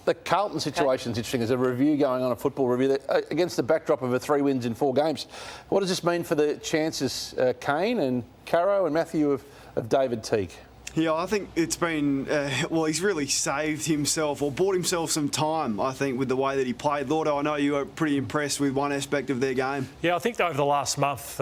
The Carlton situation's interesting. There's a review going on, a football review, against the backdrop of 3 wins in 4 games. What does this mean for the chances, Kane and Caro and Matthew, of David Teague? Yeah, I think it's been, he's really saved himself or bought himself some time, I think, with the way that he played. Lordo, I know you were pretty impressed with one aspect of their game. Yeah, I think over the last month,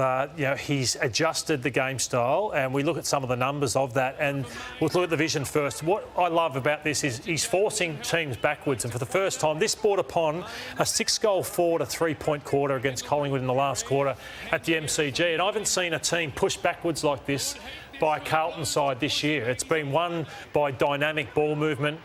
he's adjusted the game style, and we look at some of the numbers of that, and we'll look at the vision first. What I love about this is he's forcing teams backwards, and for the first time, this brought upon a 6-goal forward, a 3-point quarter against Collingwood in the last quarter at the MCG, and I haven't seen a team push backwards like this by Carlton side this year. It's been won by dynamic ball movement,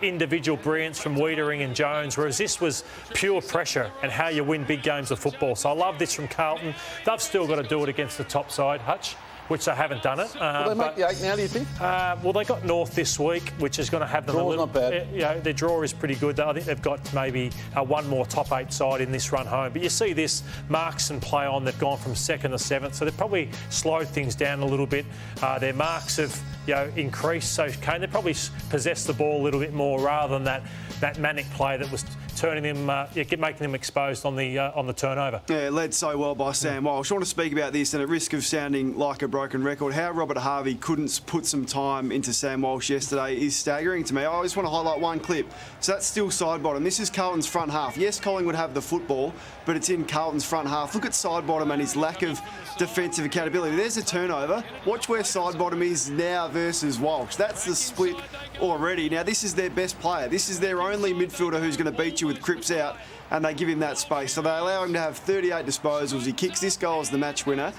individual brilliance from Wiedering and Jones, whereas this was pure pressure and how you win big games of football. So I love this from Carlton. They've still got to do it against the top side, Hutch, which they haven't done it. Will they make the 8 now, do you think? Well, they got North this week, which is going to have them Draw's a little... not bad. Their draw is pretty good. I think they've got maybe one more top 8 side in this run home. But you see this marks and play on. They've gone from 2nd to 7th, so they've probably slowed things down a little bit. Their marks have increased, so they probably possess the ball a little bit more rather than that manic play that was turning them, making them exposed on the turnover. Yeah, led so well by Sam Walsh. I want to speak about this, and at risk of sounding like a broken record, how Robert Harvey couldn't put some time into Sam Walsh yesterday is staggering to me. I just want to highlight one clip. So that's still side bottom. This is Carlton's front half. Yes, Collingwood have the football, but it's in Carlton's front half. Look at side bottom and his lack of defensive accountability. There's a turnover. Watch where side bottom is now versus Walsh. That's the split already. Now, this is their best player. This is their only midfielder who's going to beat you with Cripps out, and they give him that space. So they allow him to have 38 disposals. He kicks this goal as the match winner.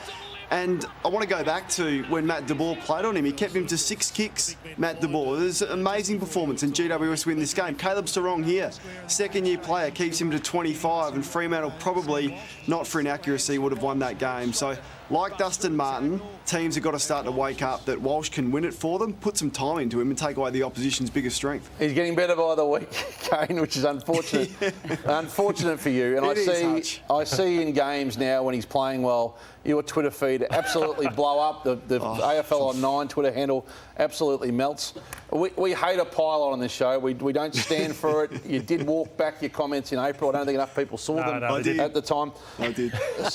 And I want to go back to when Matt De Boer played on him. He kept him to 6 kicks, Matt De Boer. It was an amazing performance, and GWS win this game. Caleb Sarong here, second-year player, keeps him to 25, and Fremantle probably, not for inaccuracy, would have won that game. So, like Dustin Martin, teams have got to start to wake up that Walsh can win it for them, put some time into him and take away the opposition's biggest strength. He's getting better by the week, Kane, which is unfortunate. Unfortunate for you. And I see in games now when he's playing well, your Twitter feed absolutely blow up. The AFL on 9 Twitter handle absolutely melts. We hate a pile on this show. We don't stand for it. You did walk back your comments in April. I don't think enough people saw them at the time. I did.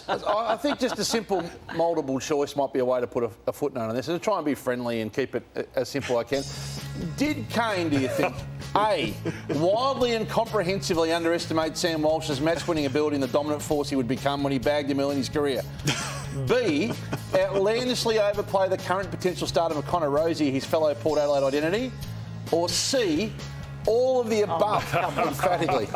I think just a simple multiple choice might be a way to put a footnote on this, and to try and be friendly and keep it as simple as I can. Did Kane, do you think, A, wildly and comprehensively underestimate Sam Walsh's match-winning ability and the dominant force he would become when he bagged him early in his career? B, outlandishly overplay the current potential start of Connor Rosie, his fellow Port Adelaide identity? Or C, all of the above, emphatically?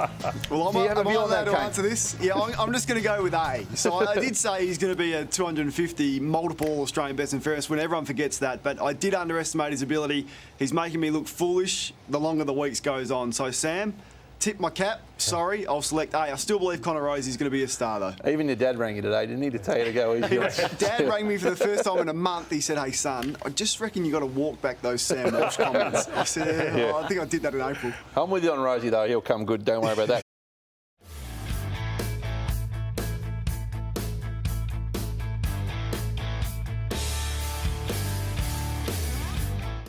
Well, am I allowed to answer this? Yeah, I'm just going to go with A. So I did say he's going to be a 250 multiple Australian best and fairest win. Everyone forgets that, but I did underestimate his ability. He's making me look foolish the longer the weeks goes on. So Sam, tip my cap. Sorry, I'll select A. I still believe Connor Rose is going to be a star, though. Even your dad rang you today, didn't he, to tell you to go easy? Dad rang me for the first time in a month. He said, "Hey, son, I just reckon you got to walk back those Sam Walsh comments." I said, I think I did that in April. I'm with you on Rosie, though. He'll come good. Don't worry about that.